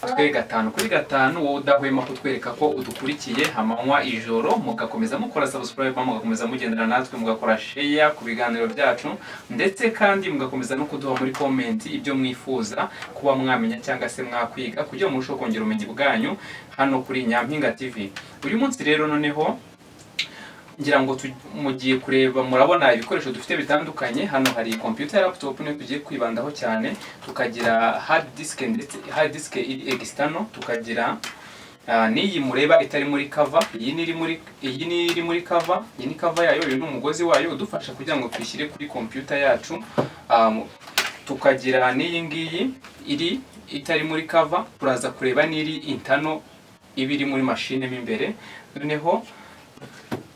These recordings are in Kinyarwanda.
twe gatanu kuri gatanu wowe udahwema kutwereka ko udukurikiye amanywa ijoro, mugakomeza mukora subscribe, mugakomeza mugendera natwe, mugakora share ku biganiro byacu, ndetse kandi mugakomeza no kuduha muri comment ibyo mwifuza kuba mwamenya cyangwa se mwakwiga kugira ngo murusheho kongera ubumenyi bwanyu hano kuri Nyampinga TV. Uyu munsi rero noneho ngira ngo mugiye kureba, murabona ibikoresho dufite bitandukanye. Hano hari computer laptop niyo tugiye kwibandaho cyane, tukagira hard disk ndetse hard disk iri external, tukagira niyi mureba itari muri cover, iyi ni iri muri cover, iyi ni cover yayo, uyu ni umugozi wayo udufasha kugira ngo twishyire kuri computer yacu. Tukagira niyi ngiyi iri itari muri cover, turaza kureba niri internal ibiri muri machine mo imbere. Noneho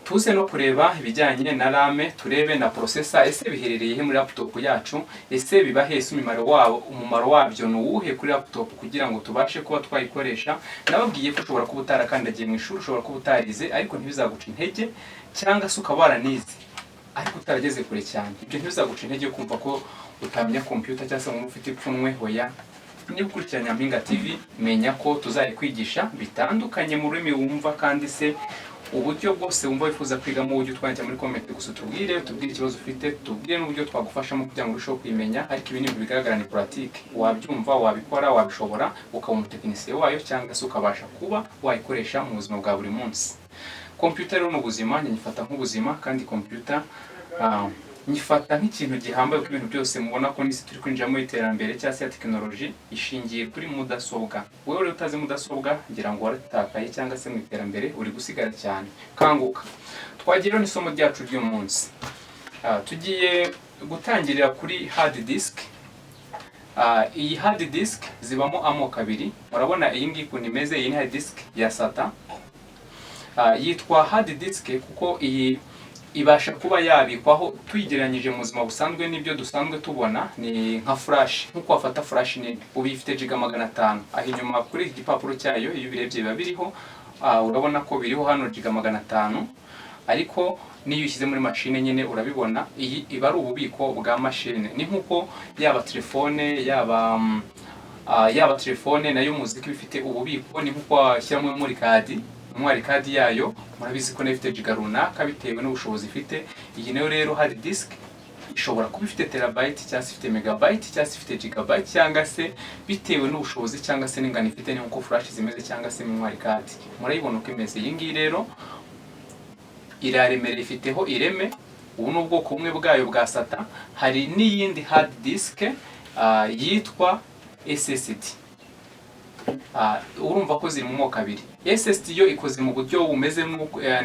tuze no kureba ibijyanye na RAM, turebe na processor ese biherereye he muri laptop yacu, ese biba hese umumaro wabyo ni uwuhe kuri laptop kugira ngo tubashe kuba twayikoresha. Nababwiye ko ushobora kuba utarakandagiye mu ishuri, ushobora kuba utarize ariko ntibizaguca intege, cyangwa se ukaba waranize ariko utarageze kure cyane. Ibyo ntibizaguca intege kumva ko utamenya computer cyangwa se ngo ufite ipfunwe. Hoya, niba ukurikirana Nyampinga TV menya ko tuzayikwigisha bitandukanye mu rurimi wumva, kandi se uburyo bwose wumva wifuza kwigamo ujye utwandikira muri comment gusa tubwire ikibazo ufite, tubwire n'uburyo twagufashamo kugira ngo urusheho kwimenya. Ariko ibi ni ibintu bigaragara ni pratique, wabyumva, wabikora, wabishobora, ukaba umutekinisiye wayo cyangwa se ukabasha kuba wayikoresha mu buzima bwa buri munsi. Computer rero n'ubuzima, nyifata nk'ubuzima, kandi computer nyifata nk'ikintu gihambaye ku bintu byose mubona ko n'isi turi kwinjiramo iterambere cyangwa se ya tekinoloji ishingiye kuri mudasobwa. Wowe rero utazi mudasobwa ngira ngo waratakaye cyangwa se mu iterambere uri gusigara cyane. Kanguka, twagira n'isomo ryacu ry'uyu munsi. Tugiye gutangirira kuri hard disk. Iyi hard disk zibamo amoko abiri, murabona iyi ngiyi ukuntu imeze, iyi ni hard disk ya SATA. Yitwa hard disk kuko iyi ibasha kuba yabikwaho, tuyigereranyije mu buzima busanzwe n'ibyo dusanzwe tubona ni nka flash. Nkuko wafata flash nini ubu ifite giga 500, aho inyuma kuri iki gipapuro cyayo iyo birebye biba biriho, urabona ko biriho hano giga 500, ariko niyo ushyize muri machine nyine urabibona iyi iba ari ububiko bwa machine. Ni nkuko yaba telefone nayo muziki bifite ububiko, ni nkuko washyiramo muri kadi kadi yayo, murabizi ko ifite giga runaka bitewe n'ubushobozi ifite. Iyi nayo rero hard disk ishobora kuba ifite terabyte cyangwa se ifite megabyte cyangwa se ifite gigabyte, cyangwa se bitewe n'ubushobozi cyangwa se n'ingano ifite, ni nkuko flash zimeze cyangwa se memory card. Murayibona uko imeze. Iyi ngiyi rero iraremereye, ifiteho ireme. Ubu ni ubwoko bumwe bwayo bwa SATA. Hari n'iyindi hard disk yitwa SSD. Urumva ko ziri mu moko abiri. SSD yo ikoze mu buryo bumeze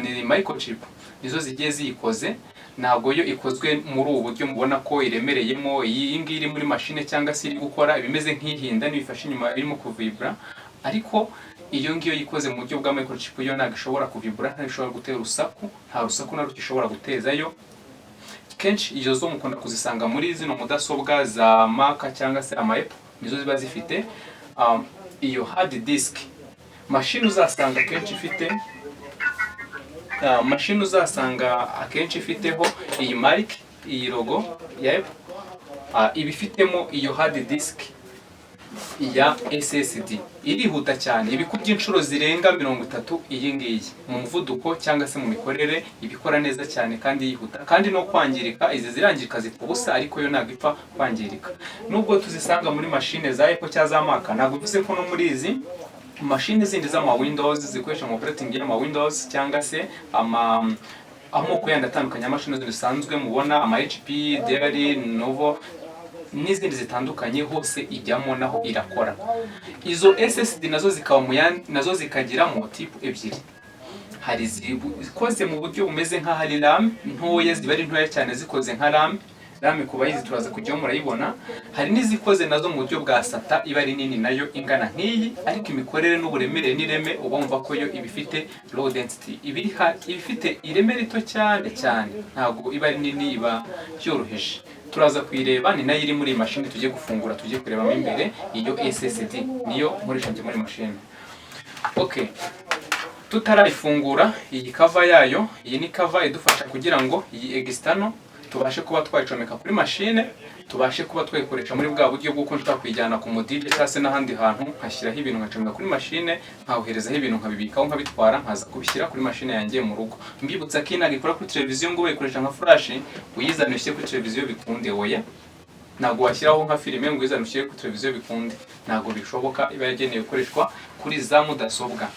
ni microchip, nizo zigiye ziyikoze, ntabwo yo ikozwe muri ubu buryo mubona ko iremereyemo. Iyi ngiyi iri muri machine cyangwa se iri gukora ibimeze nk'ihinda n'ibifashe inyuma irimo kuvibra, ariko iyo ngiyo yikoze mu buryo bwa microchip yo ntabwo ishobora kuvibra, ntabwo ishobora gutera urusaku, nta rusaku na ruke ishobora gutezayo. Kenshi iyo zo mukunda kuzisanga muri zino mudasobwa za Mac cyangwa se ama Apple, nizo ziba zifite iyo hard disk. Machine uzasanga akenshi ifiteho iyi mark, iyi logo ya Apple, ibifitemo iyo hard disk ya SSD. Irihuta cyane, ibikubye inshuro zirenga 30 iyi ngiyi mu muvuduko cyangwa se mu mikorere, ibikora neza cyane kandi yihuta, kandi no kwangirika. Izi zirangirika zipfa ubusa, ariko yo ntabwo ipfa kwangirika. Nubwo tuzisanga muri machine za Apple cyangwa za Mac, ntabwo bivuze ko no muri izi machine zindi z'ama Windows zikoresha mu operating y'ama Windows cyangwa se amoko yandi atandukanye y'amashini zisanzwe mubona, ama HP, Dell, Lenovo n'izindi zitandukanye, hose ijyamo naho irakora. Izo SSD nazo zikagiramo type ebyiri. Hari zikoze mu buryo bumeze nka hari RAM ntoya, ziba ari ntoya cyane zikoze nka RAM kuba yizi turaza kujyaho murayibona. Hari n'izikoze nazo mu buryo bwa SATA, iba ari nini nayo ingana nk'iyi, ariko imikorere n'uburemere n'ireme ubumva ko yo ibifite low density, ibifite ireme rito cyane, ntabwo iba ari nini, iba yoroheje. Turaza kuyireba, ni nayo iri muri machine tugiye gufungura, tugiye kurebamo imbere. Iyo SSD niyo nkoresha muri machine. Okay, tutarayifungura iyi cover yayo, iyi ni cover idufasha kugira ngo iyi external tubashe kuba twayicomeka kuri machine, tubashe kuba twayikoresha muri bwa buryo bwo nshaka kwijyana ku mudije cyangwa se n'ahandi hantu nkashyiraho ibintu nkacomeka kuri machine, nkawoherezaho ibintu nkabibikaho nkabitwara nkaza kubishyira kuri machine yanjye mu rugo. Mbibutsa ko inaga ikora kuri televiziyo ngo uyikoresha nka flash uyizana ushyire kuri televiziyo bikunde, oya ntabwo washyiraho nka filime ngo uyizana ushyire kuri televiziyo bikunde, ntabwo bishoboka. Iba yagenewe gukoreshwa kuri za mudasobwa.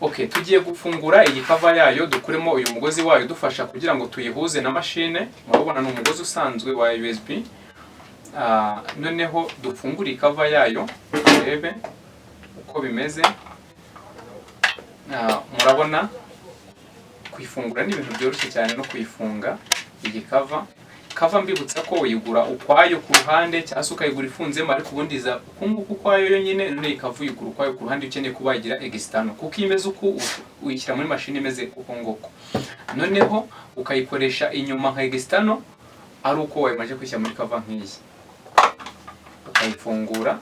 Okay, tugiye gufungura iyi cover yayo, dukuremo uyu mugozi wayo dufasha kugira ngo tuyihuze na machine. Murabona ni umugozi usanzwe wa USB. Noneho dufungura iyi cover yayo turebe uko bimeze. Murabona kuyifungura ni ibintu byoroshye cyane no kuyifunga iyi cover mbibutsa ko uyigura ukwayo ku ruhande cyangwa se ukayigura ifunzemo, ariko ubundi za kunguku ukwayo yonyine, none ikavu uyigura ukwayo ku ruhande ukeneye kuba wagira external, kuko imeze uko uyishyira muri machine imeze uko nguko. Noneho ukayikoresha inyuma nka external ari uko wayimaje kwishyira muri cover nk'iyi. Ukayifungura,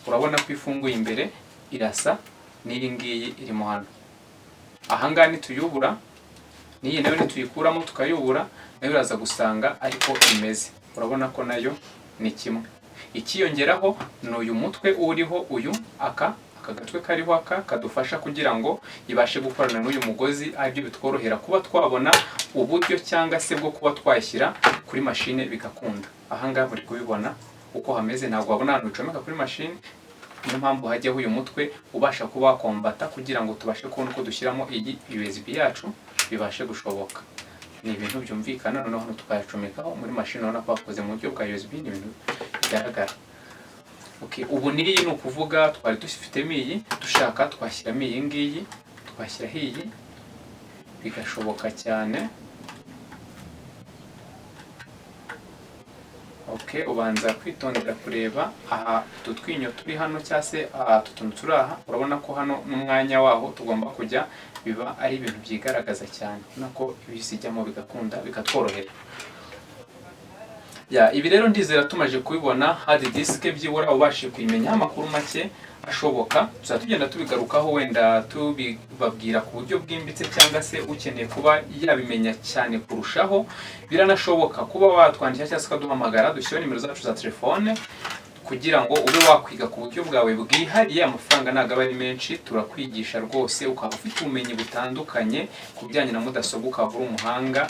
urabona ko ifunguye imbere irasa n'iri ngiyi irimo hano. Ahangaha nituyubura niyi nayo nituyikuramo tukayubura, nayo uraza gusanga ariko imeze. Urabona ko nayo ni kimwe. Ikiyongeraho ni uyu mutwe uriho uyu aka gatwe kariho aka kadufasha kugira ngo ibashe gukorana n'uyu mugozi, aribyo bitworohera kuba twabona uburyo cyangwa se bwo kuba twashyira kuri machine bigakunda. Ahangaha muri kubibona uko hameze, ntabwo wabona ahantu bicomeka kuri machine. Niyo mpamvu hajyaho uyu mutwe ubasha kuba wakombata kugira ngo tubashe kubona uko dushyiramo iyi USB yacu bibashe gushoboka. Ni ibintu byumvikana. Noneho hano tukayacomekaho muri machine, urabona ko bakoze mu buryo bwa USB, ni ibintu bigaragara. Okay, ubu n'iyi ni ukuvuga twari dufitemo iyi, dushaka twashyiramo iyi ngiyi, twashyiraho iyi bigashoboka cyane. Okay, ubanza kwitondera kureba aha tutwinyo turi hano cyangwa se tutuntu turi aha. Urabona ko hano n'umwanya waho tugomba kujya biba ari ibintu byigaragaza cyane, nako ibisijyamo bigakunda bikatworohera. Ibi rero ndizera tumaje kubibona hard disk byibura ubashije kuyimenya amakuru make ashoboka. Tuzatugenda tubigarukaho, wenda tubibabwira ku buryo bwimbitse, cyangwa se ukeneye kuba yabimenya cyane kurushaho biranashoboka kuba watwandikira cyangwa se ukaduhamagara, dushyiraho nimero zacu za telefone kugira ngo ube wakwiga ku buryo bwawe bwihariye. Amafaranga ntabwo aba ari menshi, turakwigisha rwose ukaba ufite ubumenyi butandukanye ku bijyanye na mudasobwa, ukaba uri umuhanga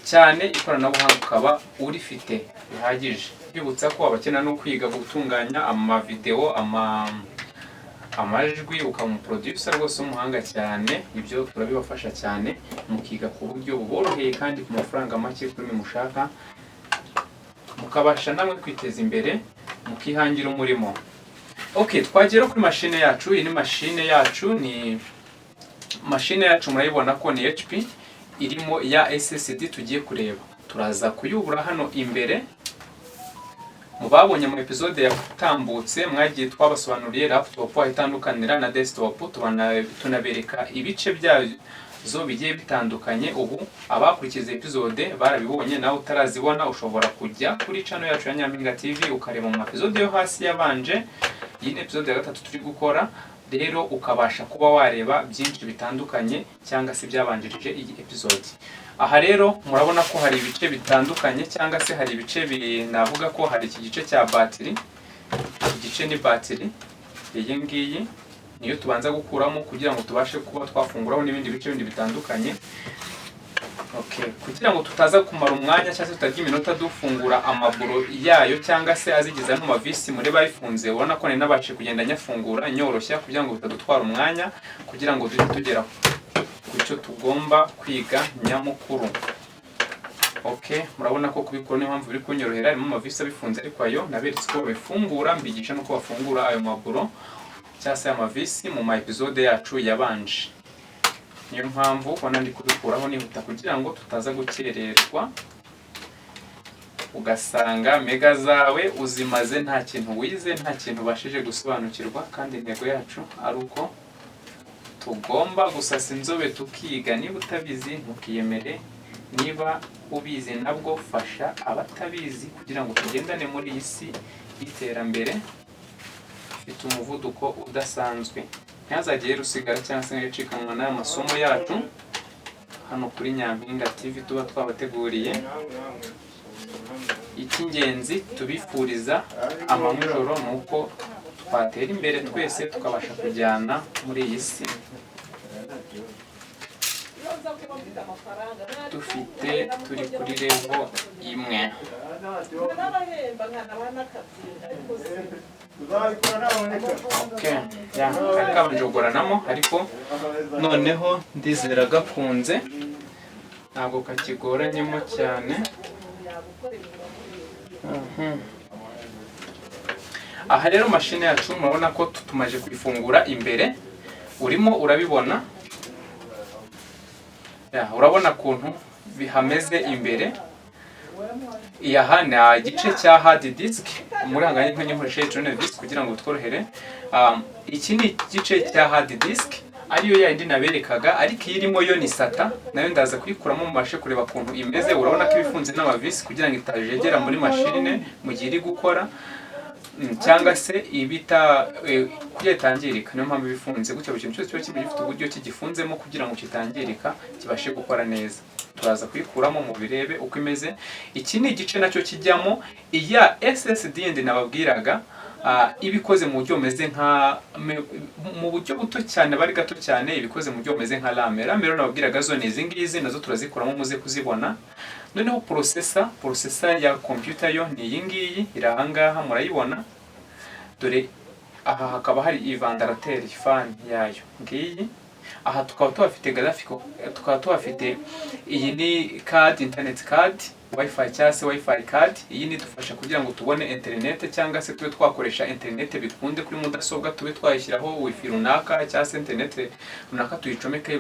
cyane, ikoranabuhanga ukaba urifite bihagije. Bibutsa ko abakenera no kwiga gutunganya amavideo, amajwi, ukaba umuproducer rwose umuhanga cyane, ibyo turabibafasha cyane, mukiga ku buryo buboroheye kandi ku mafaranga make kuri mwe mushaka, mukabasha namwe kwiteza imbere mukihangira umurimo. Okay, twagera kuri machine yacu. Iyi ni machine yacu murayibona ko ni HP irimo ya SSD tugiye kureba. Turaza kuyubura hano imbere. Mubabonye mu episode yatambutse mwagiye twabasobanuriye laptop itandukanira na desktop, tunabereka ibice byazo bigiye bitandukanye. Ubu abakurikiza episode barabibonye, nawe utarazibona ushobora kujya kuri channel yacu ya Nyampinga TV ukareba mu episode yo hasi yabanje. Iyi ni episode ya 3 turi gukora, rero ukabasha kuba wareba byinshi bitandukanye cyangwa se byabanjirije iyi episode. Aha rero murabona ko hari ibice bitandukanye, cyangwa se hari ibice navuga ko hari iki gice cya battery. Igice ni battery, iyi ngiyi niyo tubanza gukuramo kugira ngo tubashe kuba twafunguraho n'ibindi bice bindi bitandukanye. Okay, kugira ngo tutaza kumara umwanya cyangwa se tutarya iminota dufungura amaburo yayo cyangwa se azigiza no mavisi muri bayifunze, ubona ko nabashe kugenda nyafungura nyoroshya kugira ngo bitadutwara umwanya, kugira ngo duhite tugera ku cyo tugomba kwiga nyamukuru. Okay, murabona ko kubikora niyo mpamvu biri kunyorohera, harimo amavisi abifunze, ariko ayo naberetse ko bifungura, mbigisha no ko bafungura ayo maburo cyangwa se amavisi mu ma episode yacu yabanje. Niyo mpamvu ubona ndi kubikuraho nihuta kugira ngo tutaza gukererwa ugasanga mega zawe uzimaze nta kintu wize, nta kintu ubashije gusobanukirwa. Kandi intego yacu ari uko tugomba gusasa inzobe tukiga. Niba utabizi ntukiyemere, niba ubizi nabwo fasha abatabizi kugira ngo tugendane muri iyi si y'iterambere ifite umuvuduko udasanzwe. Ntihazagire rusigara cyangwa se ngicikanwa n'aya masomo yacu. hano kuri Nyampinga TV tuba twabateguriye. Icy'ingenzi tubifuriza amahoro nuko twatera imbere twese tukabasha kujyana muri iyi si turi kuri level imwe. Okay, kabanjogoranamo ariko noneho ndizera gakunze ntabwo kakigoranyemo cyane. Aha rero mashine yacu murabona ko tumaje kuyifungura imbere, urimo urabibona urabona kuntu bihameze imbere. Aha ni igice cya hard disk, muri hanganye nkoresha electronic disk kugira ngo tworohere. Iki ni igice cya hard disk ariyo yindi naberekaga, ariko irimo yo ni SATA, nayo ndaza kuyikuramo mubashe kureba kuntu imeze. Urabona ko ibifunze n'amavisi kugira ngo itajegera muri mashine mu gihe iri gukora cyangwa se ibita kuyetangirika. Niyo mpamvu bifunze gutya, buri kintu cyose kiba kimwe gifite uburyo kigifunzemo kugira ngo kitangirika kibashe gukora neza. Turaza kuyikuramo mu birebe uko imeze. Iki ni igice nacyo kijyamo iya SSD ndi nababwiraga, ibikoze mu buryo bumeze nka mu buryo buto cyane, bari gato cyane, ibikoze mu buryo bumeze nka RAM. RAM rero nababwiraga zo ni izi ngizi, nazo turazikuramo muze kuzibona. Noneho processor ya computer yo ni iyi ngiyi, iri aha ngaha murayibona. Dore aha hakaba hari ivandarateur fan yayo ngiyi. Aha tukaba tuhafite graphical, tukaba tuhafite iyi ni card, internet card, wifi cyangwa se wifi card. Iyi ni dufasha kugira ngo tubone internet cyangwa se tube twakoresha internet bikunde kuri mudasobwa, tube twayishyiraho wifi runaka cyangwa se internet runaka tuyicomeke